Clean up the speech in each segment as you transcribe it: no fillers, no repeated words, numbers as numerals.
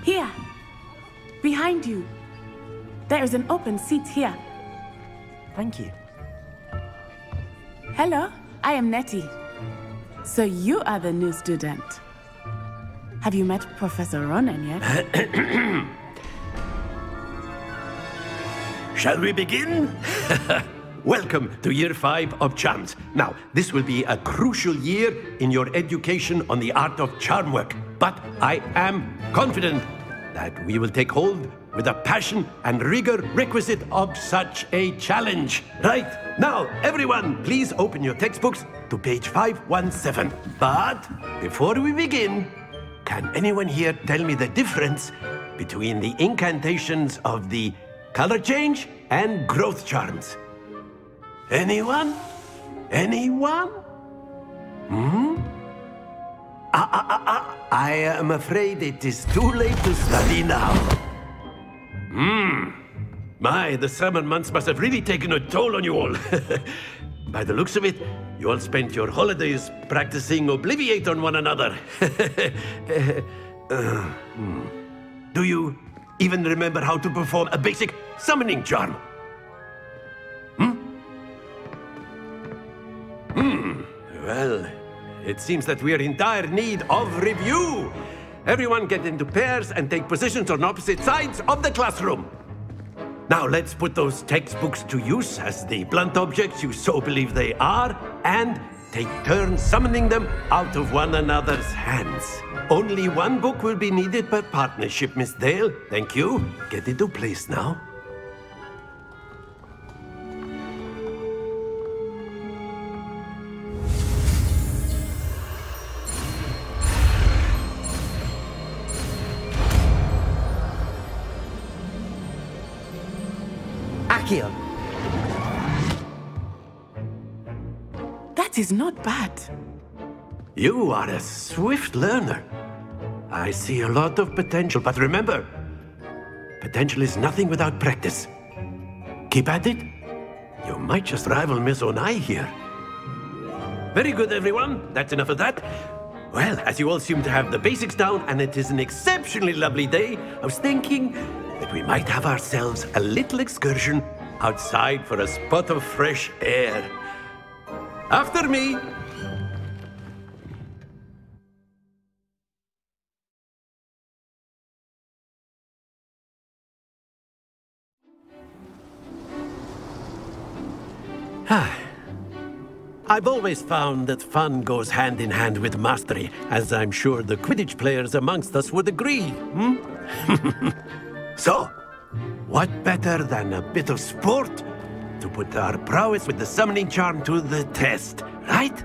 Here, behind you. There is an open seat here. Thank you. Hello, I am Nettie. So you are the new student. Have you met Professor Ronan yet? Shall we begin? Welcome to Year 5 of Charms. Now, this will be a crucial year in your education on the art of charm work. But I am confident that we will take hold with the passion and rigor requisite of such a challenge. Right, now, everyone, please open your textbooks to page 517. But before we begin, can anyone here tell me the difference between the incantations of the color change and growth charms? Anyone? Anyone? I am afraid it is too late to study now. My, the summer months must have really taken a toll on you all. By the looks of it, you all spent your holidays practicing Obliviate on one another. Do you even remember how to perform a basic summoning charm? Well, it seems that we are in dire need of review. Everyone get into pairs and take positions on opposite sides of the classroom. Now let's put those textbooks to use as the blunt objects you so believe they are, and take turns summoning them out of one another's hands. Only one book will be needed per partnership, Miss Dale. Thank you. Get into place now. That is not bad. You are a swift learner. I see a lot of potential, but remember, potential is nothing without practice. Keep at it. You might just rival Miss Onai here. Very good, everyone. That's enough of that. Well, as you all seem to have the basics down, and it is an exceptionally lovely day, I was thinking that we might have ourselves a little excursion outside for a spot of fresh air. After me. I've always found that fun goes hand in hand with mastery, as I'm sure the Quidditch players amongst us would agree. So, what better than a bit of sport to put our prowess with the summoning charm to the test, right?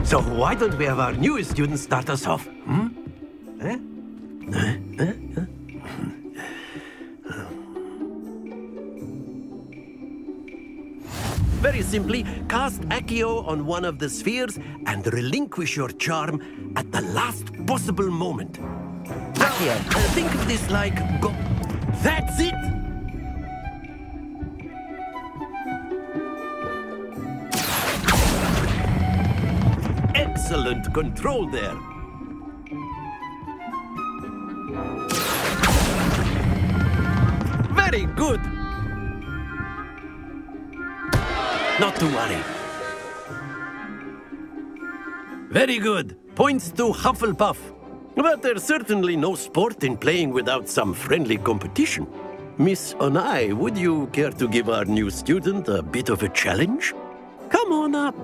So why don't we have our newest student start us off? Very simply, cast Accio on one of the spheres and relinquish your charm at the last possible moment. Accio, think of this like go. That's it! Excellent control there. Very good. Not to worry. Very good. Points to Hufflepuff. But there's certainly no sport in playing without some friendly competition. Miss Onai, would you care to give our new student a bit of a challenge? Come on up.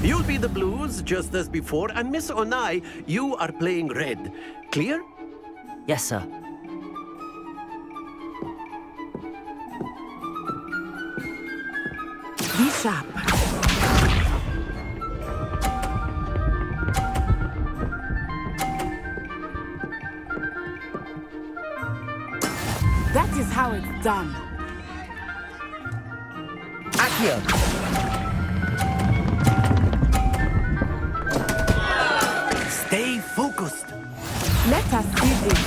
You'll be the blues, just as before, and Miss Onai, you are playing red. Clear? Yes, sir. Be sharp. That is how it's done. Accio. Accio. Stay focused. Let us see this.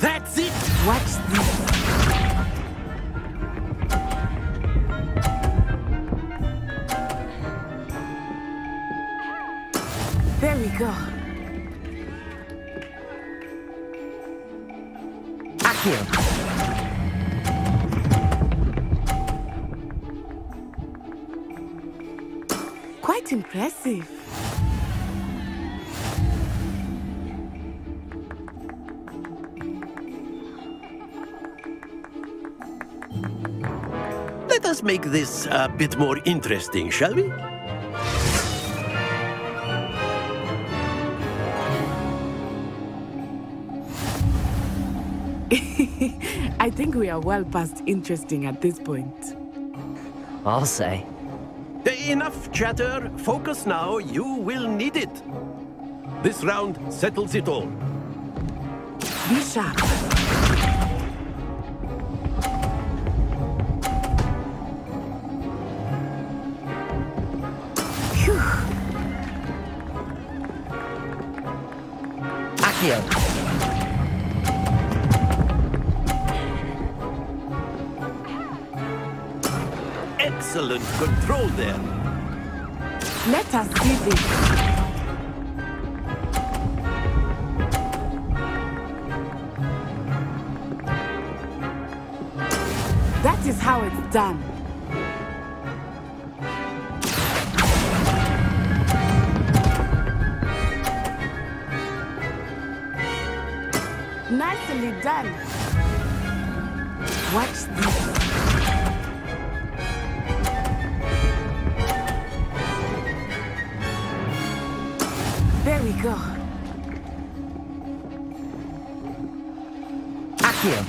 That's it. Watch this. There we go. Accio. Quite impressive. Let us make this a bit more interesting, shall we? I think we are well past interesting at this point. I'll say. Enough chatter. Focus now. You will need it. This round settles it all. Be sharp. Phew. Accio. Excellent control there. Let us see this. That is how it's done. Nicely done. Watch this. There we go. Accio.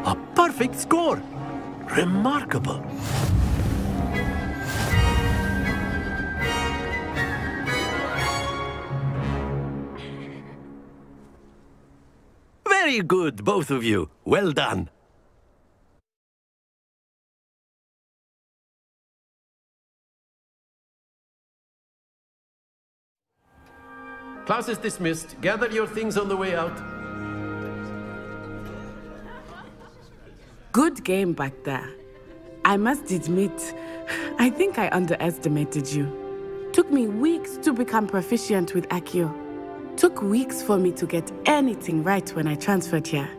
A perfect score. Remarkable. Very good, both of you. Well done. Class is dismissed. Gather your things on the way out. Good game back there. I must admit, I think I underestimated you. Took me weeks to become proficient with Accio. Took weeks for me to get anything right when I transferred here.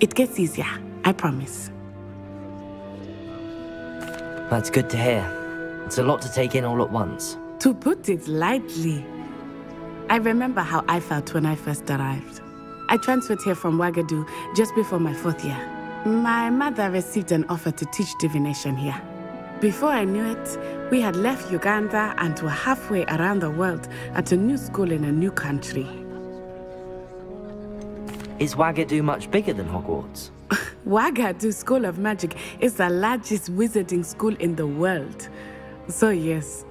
It gets easier, I promise. That's good to hear. It's a lot to take in all at once. To put it lightly, I remember how I felt when I first arrived. I transferred here from Ouagadougou just before my 4th year. My mother received an offer to teach divination here. Before I knew it, we had left Uganda and were halfway around the world at a new school in a new country. Is Ouagadougou much bigger than Hogwarts? Ouagadougou School of Magic is the largest wizarding school in the world. So yes,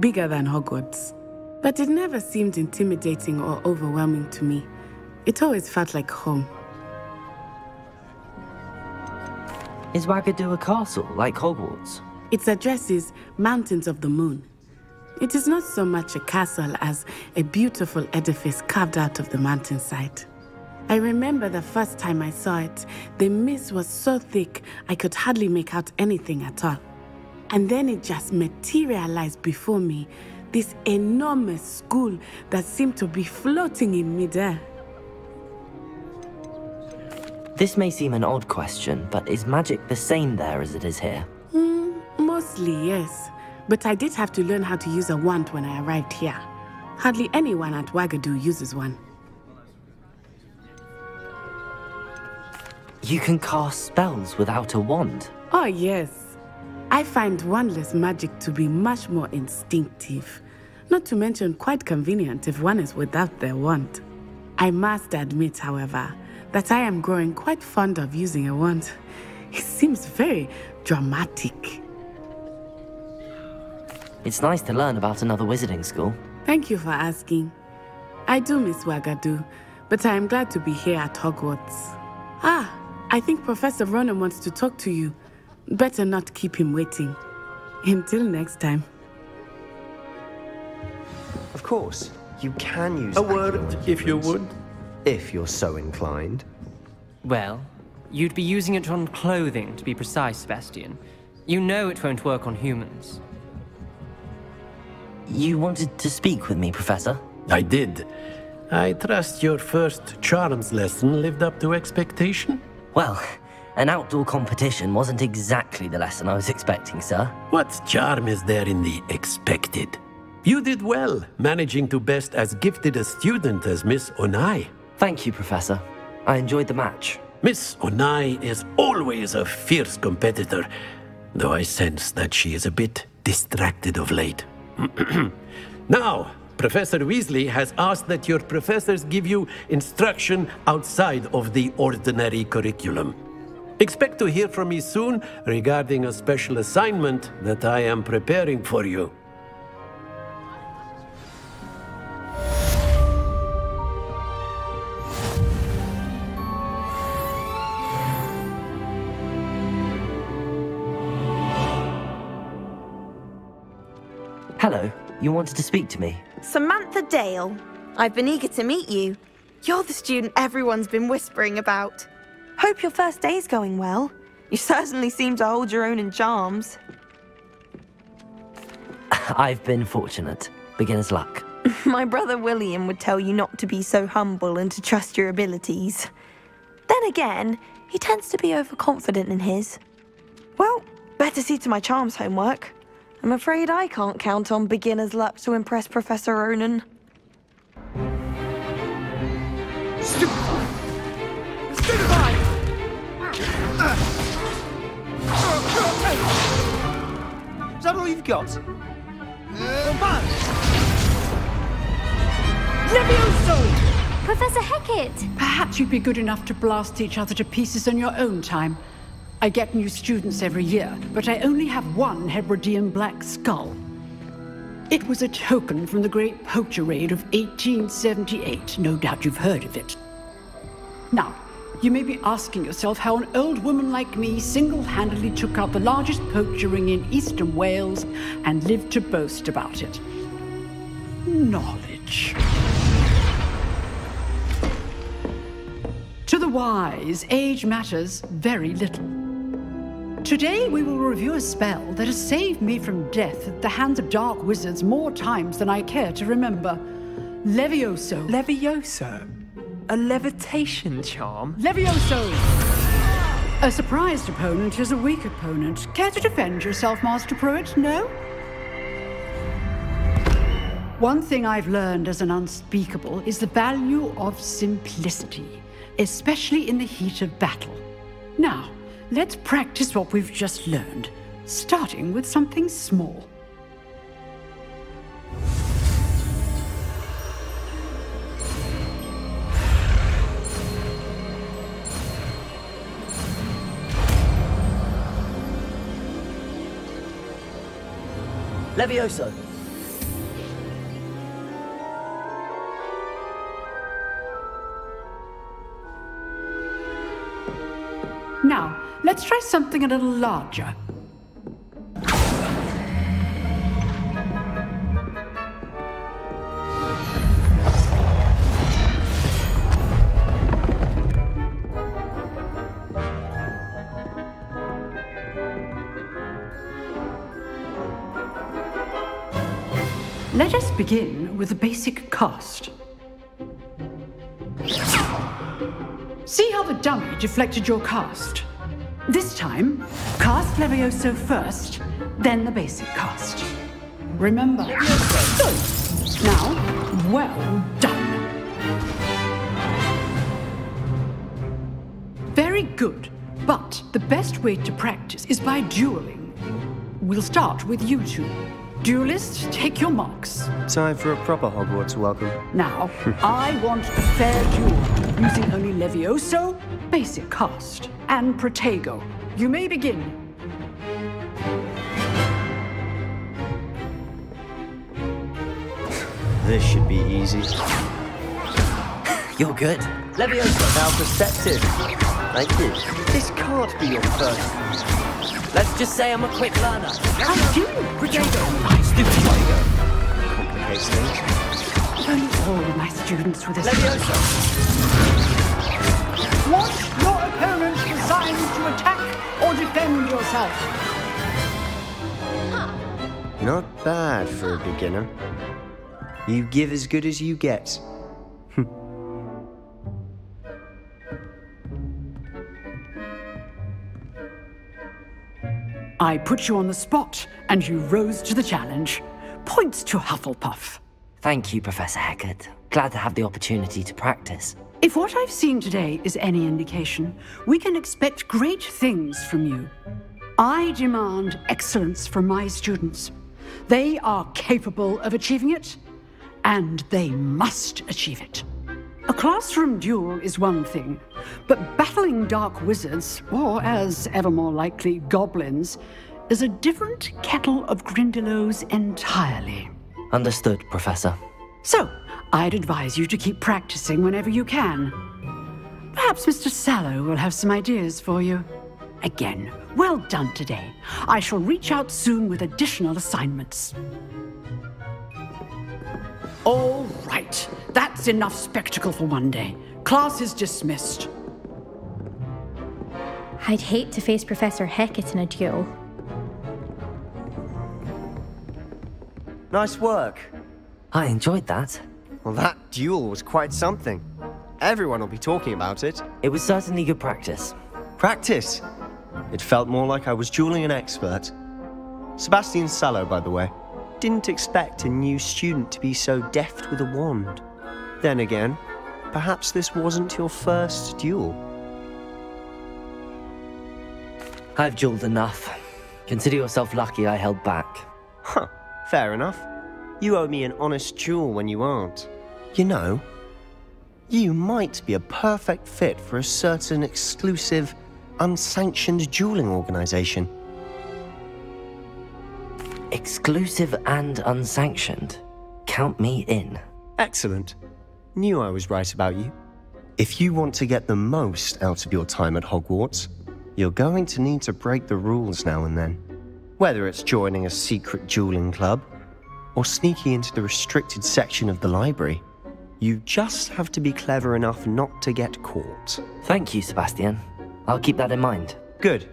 bigger than Hogwarts. But it never seemed intimidating or overwhelming to me. It always felt like home. Is Ouagadougou a castle, like Hogwarts? Its address is Mountains of the Moon. It is not so much a castle as a beautiful edifice carved out of the mountainside. I remember the first time I saw it, the mist was so thick I could hardly make out anything at all. And then it just materialized before me, this enormous school that seemed to be floating in midair. This may seem an odd question, but is magic the same there as it is here? Mostly, yes. But I did have to learn how to use a wand when I arrived here. Hardly anyone at Ouagadougou uses one. You can cast spells without a wand? Oh, yes. I find wandless magic to be much more instinctive. Not to mention quite convenient if one is without their wand. I must admit, however, that I am growing quite fond of using a wand. It seems very dramatic. It's nice to learn about another wizarding school. Thank you for asking. I do miss Wagadu, but I am glad to be here at Hogwarts. Ah, I think Professor Ronan wants to talk to you. Better not keep him waiting. Until next time. Of course, you can use A word, if you would. if you're so inclined. Well, you'd be using it on clothing, to be precise, Sebastian. You know it won't work on humans. You wanted to speak with me, Professor? I did. I trust your first charms lesson lived up to expectation? Well, an outdoor competition wasn't exactly the lesson I was expecting, sir. What charm is there in the expected? You did well, managing to best as gifted a student as Miss Onai. Thank you, Professor. I enjoyed the match. Miss Onai is always a fierce competitor, though I sense that she is a bit distracted of late. Now, Professor Weasley has asked that your professors give you instruction outside of the ordinary curriculum. Expect to hear from me soon regarding a special assignment that I am preparing for you. Hello, you wanted to speak to me? Samantha Dale. I've been eager to meet you. You're the student everyone's been whispering about. Hope your first day's going well. You certainly seem to hold your own in charms. I've been fortunate. Beginner's luck. My brother William would tell you not to be so humble and to trust your abilities. Then again, he tends to be overconfident in his. Well, better see to my charms homework. I'm afraid I can't count on beginner's luck to impress Professor Ronan. Is that all you've got? Levioso! Professor Hecat! Perhaps you'd be good enough to blast each other to pieces in your own time. I get new students every year, but I only have one Hebridean black skull. It was a token from the Great Poacher Raid of 1878. No doubt you've heard of it. Now, you may be asking yourself how an old woman like me single-handedly took out the largest poacher ring in eastern Wales and lived to boast about it. Knowledge. To the wise, age matters very little. Today we will review a spell that has saved me from death at the hands of dark wizards more times than I care to remember. Levioso. Levioso? A levitation charm? Levioso! A surprised opponent is a weak opponent. Care to defend yourself, Master Pruitt? No? One thing I've learned as an unspeakable is the value of simplicity, especially in the heat of battle. Now, let's practice what we've just learned, starting with something small. Levioso! Now, let's try something a little larger. Let us begin with the basic cast. See how the dummy deflected your cast? This time, cast Levioso first, then the basic cast. Remember. Good. Now, well done. Very good, but the best way to practice is by dueling. We'll start with you two. Duelists, take your marks. Time for a proper Hogwarts welcome. Now, I want a fair duel, using only Levioso, basic cast, and Protego. You may begin. This should be easy. You're good. Leviosa, now perceptive. Thank you. This can't be your first. Let's just say I'm a quick learner. I do, Protego. Nice to Complicates things. If only all my students were this. Leviosa! Want your opponent designed to attack or defend yourself? Not bad for a beginner. You give as good as you get. I put you on the spot, and you rose to the challenge. Points to Hufflepuff. Thank you, Professor Hecat. Glad to have the opportunity to practice. If what I've seen today is any indication, we can expect great things from you. I demand excellence from my students. They are capable of achieving it, and they must achieve it. A classroom duel is one thing, but battling dark wizards, or as ever more likely, goblins, is a different kettle of Grindylows entirely. Understood, Professor. So, I'd advise you to keep practicing whenever you can. Perhaps Mr. Sallow will have some ideas for you. Again, well done today. I shall reach out soon with additional assignments. All right, that's enough spectacle for one day. Class is dismissed. I'd hate to face Professor Hecat in a duel. Nice work. I enjoyed that. Well, that duel was quite something. Everyone will be talking about it. It was certainly good practice. Practice? It felt more like I was dueling an expert. Sebastian Sallow, by the way. Didn't expect a new student to be so deft with a wand. Then again, perhaps this wasn't your first duel. I've dueled enough. Consider yourself lucky I held back. Huh, fair enough. You owe me an honest duel when you aren't. You know, you might be a perfect fit for a certain exclusive, unsanctioned dueling organization. Exclusive and unsanctioned. Count me in. Excellent. Knew I was right about you. If you want to get the most out of your time at Hogwarts, you're going to need to break the rules now and then. Whether it's joining a secret dueling club, or sneaking into the restricted section of the library, you just have to be clever enough not to get caught. Thank you, Sebastian. I'll keep that in mind. Good.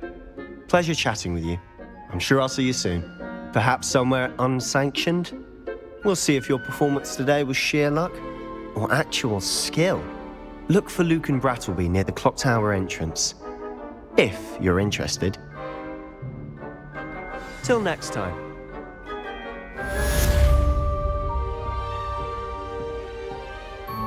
Pleasure chatting with you. I'm sure I'll see you soon. Perhaps somewhere unsanctioned? We'll see if your performance today was sheer luck or actual skill. Look for Luke and Brattleby near the clock tower entrance, if you're interested. Till next time.